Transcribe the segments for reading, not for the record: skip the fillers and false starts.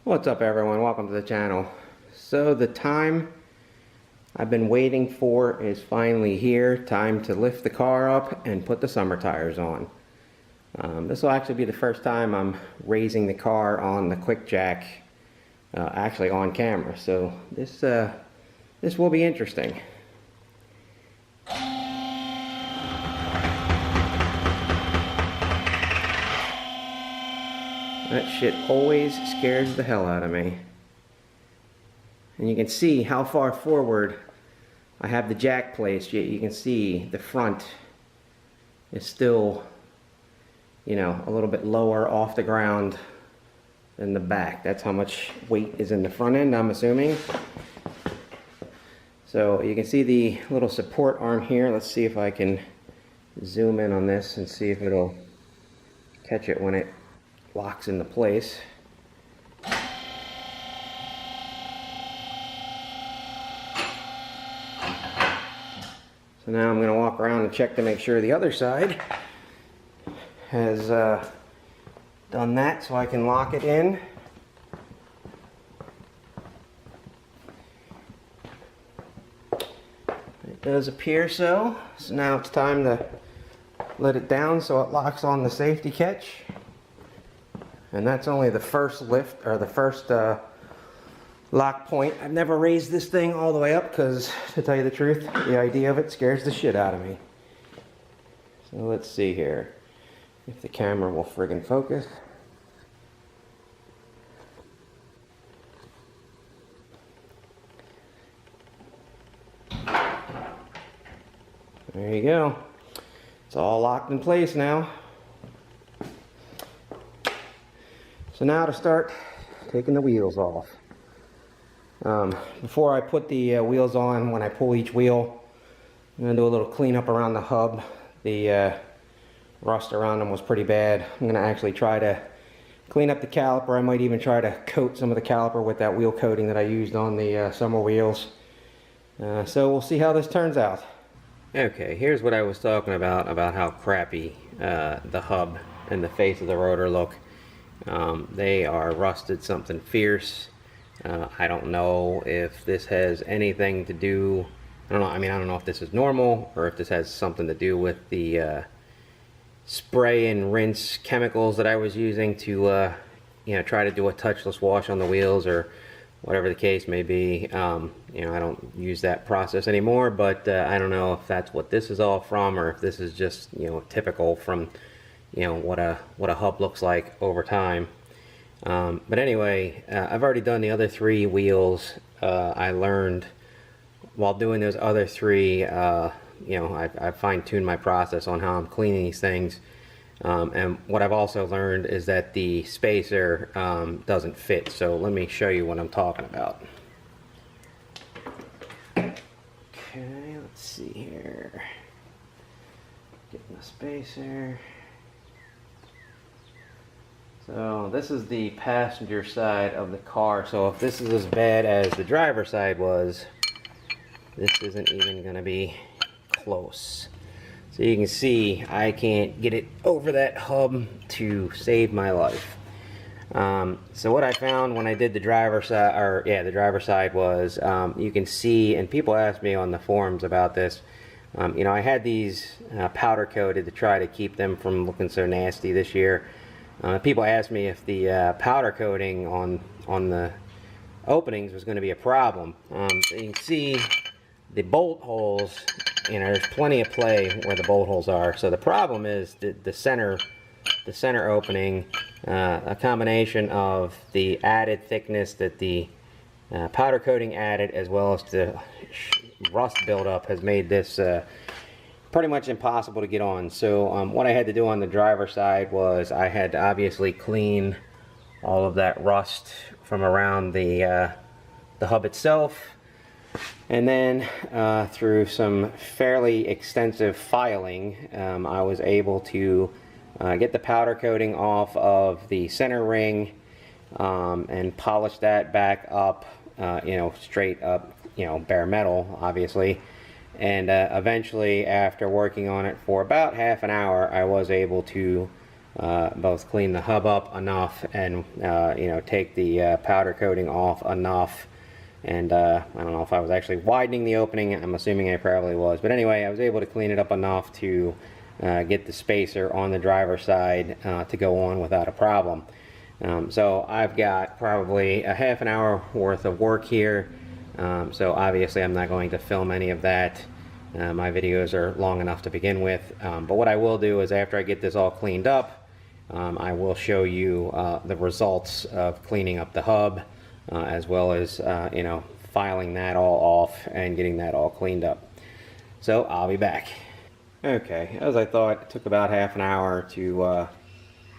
What's up everyone, welcome to the channel. So the time I've been waiting for is finally here. Time to lift the car up and put the summer tires on. This will actually be the first time I'm raising the car on the quick jack, actually on camera. So this will be interesting. That shit always scares the hell out of me. And you can see how far forward I have the jack placed, yet you can see the front is still, you know, a little bit lower off the ground than the back. That's how much weight is in the front end, I'm assuming. So you can see the little support arm here. Let's see if I can zoom in on this and see if it'll catch it when it locks into place. So now I'm going to walk around and check to make sure the other side has done that, so I can lock it in. It does appear so. So now it's time to let it down so it locks on the safety catch. And that's only the first lift, or the first lock point. I've never raised this thing all the way up because, to tell you the truth, the idea of it scares the shit out of me. So let's see here if the camera will friggin' focus. There you go. It's all locked in place now. So now to start taking the wheels off. Before I put the wheels on, when I pull each wheel, I'm going to do a little cleanup around the hub. The rust around them was pretty bad. I'm going to actually try to clean up the caliper. I might even try to coat some of the caliper with that wheel coating that I used on the summer wheels. So we'll see how this turns out. Okay, here's what I was talking about how crappy the hub and the face of the rotor look. They are rusted something fierce. I don't know if this has anything to do, I don't know if this is normal or if this has something to do with the spray and rinse chemicals that I was using to you know, try to do a touchless wash on the wheels, or whatever the case may be. You know, I don't use that process anymore, but I don't know if that's what this is all from, or if this is just, you know, typical from, you know, what a hub looks like over time. But anyway, I've already done the other three wheels. I learned while doing those other three, you know, I fine-tuned my process on how I'm cleaning these things. And what I've also learned is that the spacer doesn't fit. So let me show you what I'm talking about. Okay, let's see here. Getting the spacer. So this is the passenger side of the car. So if this is as bad as the driver's side was, this isn't even going to be close. So you can see I can't get it over that hub to save my life. So what I found when I did the driver's side, or yeah, the driver's side, was you can see, and people ask me on the forums about this. You know, I had these powder coated to try to keep them from looking so nasty this year. People asked me if the powder coating on the openings was going to be a problem. So you can see the bolt holes, you know, there's plenty of play where the bolt holes are. So the problem is the center opening, a combination of the added thickness that the powder coating added, as well as the rust buildup, has made this pretty much impossible to get on. So what I had to do on the driver's side was I had to obviously clean all of that rust from around the hub itself, and then through some fairly extensive filing, I was able to get the powder coating off of the center ring and polish that back up, you know, straight up, you know, bare metal, obviously. And eventually, after working on it for about half an hour, I was able to both clean the hub up enough and you know, take the powder coating off enough. And I don't know if I was actually widening the opening. I'm assuming I probably was, but anyway, I was able to clean it up enough to get the spacer on the driver's side to go on without a problem. So I've got probably a half an hour worth of work here. So obviously I'm not going to film any of that. My videos are long enough to begin with. But what I will do is, after I get this all cleaned up, I will show you the results of cleaning up the hub, as well as you know, filing that all off and getting that all cleaned up. So I'll be back. Okay, as I thought, it took about half an hour to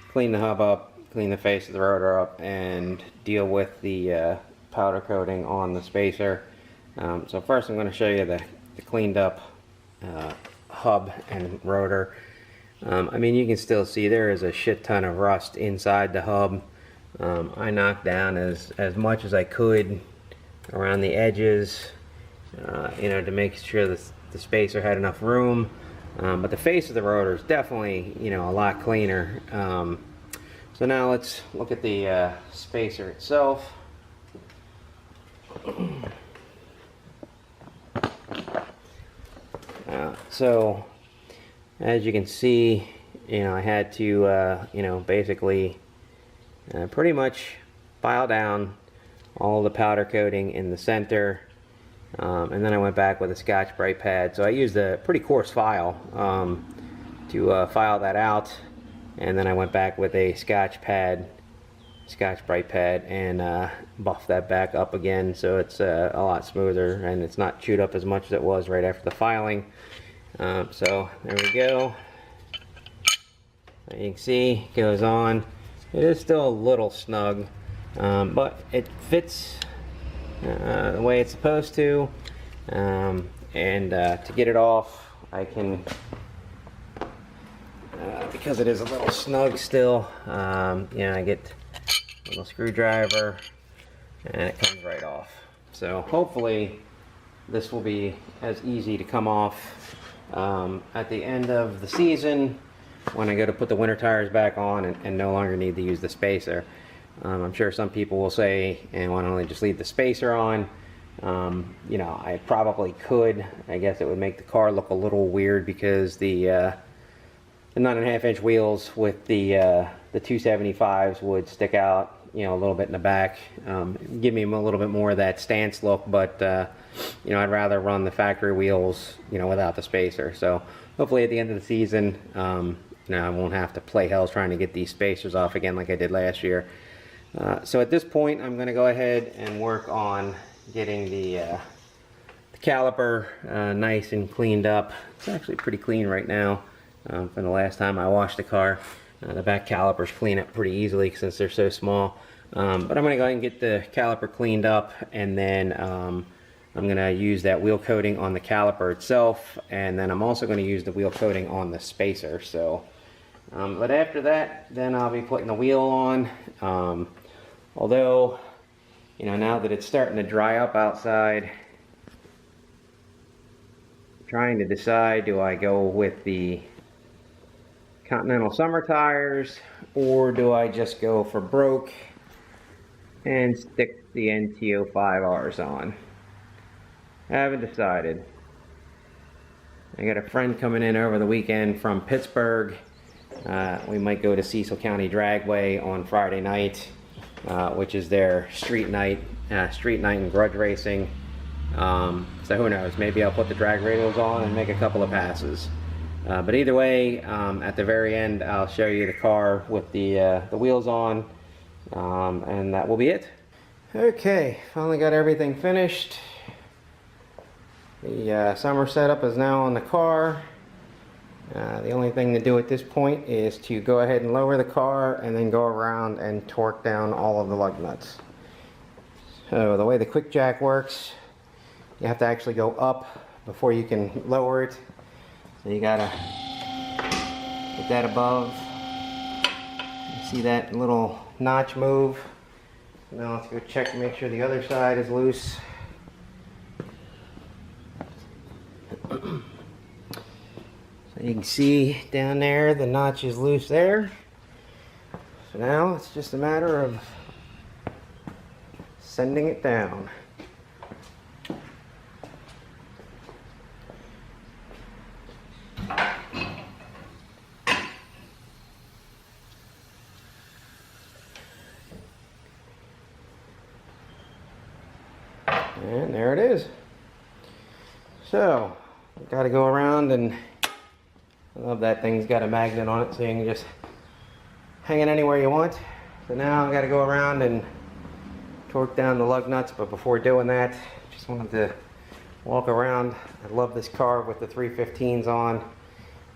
clean the hub up, clean the face of the rotor up, and deal with the powder coating on the spacer. So first I'm going to show you the cleaned up hub and rotor. I mean, you can still see there is a shit ton of rust inside the hub. I knocked down as much as I could around the edges, you know, to make sure the spacer had enough room. But the face of the rotor is definitely, you know, a lot cleaner. So now let's look at the spacer itself. So as you can see, you know, I had to you know, basically pretty much file down all the powder coating in the center, and then I went back with a Scotch-Brite pad. So I used a pretty coarse file to file that out, and then I went back with a Scotch-Brite pad, and buffed that back up again, so it's a lot smoother and it's not chewed up as much as it was right after the filing. So there we go. You can see it goes on. It is still a little snug, but it fits the way it's supposed to. And to get it off, I can, because it is a little snug still, you know, I get a little screwdriver and it comes right off. So hopefully this will be as easy to come off at the end of the season, when I go to put the winter tires back on and no longer need to use the spacer. I'm sure some people will say, and why don't I just leave the spacer on? You know, I probably could. I guess it would make the car look a little weird, because the 9.5-inch wheels with the 275s would stick out, you know, a little bit in the back, give me a little bit more of that stance look. But you know, I'd rather run the factory wheels, you know, without the spacer. So hopefully at the end of the season, you know, I won't have to play hell trying to get these spacers off again like I did last year. So at this point, I'm going to go ahead and work on getting the caliper nice and cleaned up. It's actually pretty clean right now from the last time I washed the car. The back calipers clean up pretty easily since they're so small. But I'm going to go ahead and get the caliper cleaned up, and then I'm going to use that wheel coating on the caliper itself, and then I'm also going to use the wheel coating on the spacer. So, but after that, then I'll be putting the wheel on. Although, you know, now that it's starting to dry up outside, I'm trying to decide, do I go with the Continental summer tires, or do I just go for broke and stick the NT05Rs on? I haven't decided. I got a friend coming in over the weekend from Pittsburgh. We might go to Cecil County Dragway on Friday night, which is their street night and grudge racing. So who knows? Maybe I'll put the drag radials on and make a couple of passes. But either way, at the very end, I'll show you the car with the wheels on, and that will be it. Okay, finally got everything finished. The summer setup is now on the car. The only thing to do at this point is to go ahead and lower the car and then go around and torque down all of the lug nuts. So the way the quick jack works, you have to actually go up before you can lower it. So you gotta get that above. You see that little notch move? Now let's go check and make sure the other side is loose. You can see down there the notch is loose there. So now it's just a matter of sending it down. And there it is. So, got to go around, and I love that thing's got a magnet on it so you can just hang it anywhere you want. So now I got to go around and torque down the lug nuts, but before doing that, just wanted to walk around. I love this car with the 315s on.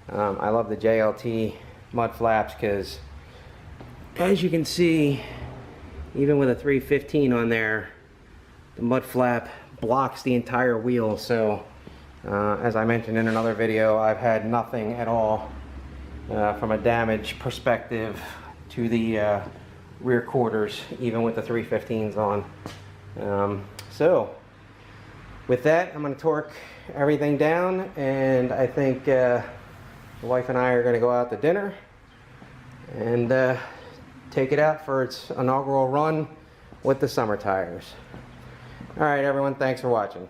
I love the JLT mud flaps because, as you can see, even with a 315 on there, the mud flap blocks the entire wheel. So as I mentioned in another video, I've had nothing at all from a damage perspective to the rear quarters, even with the 315s on. So with that, I'm going to torque everything down, and I think the wife and I are going to go out to dinner and take it out for its inaugural run with the summer tires. Alright everyone, thanks for watching.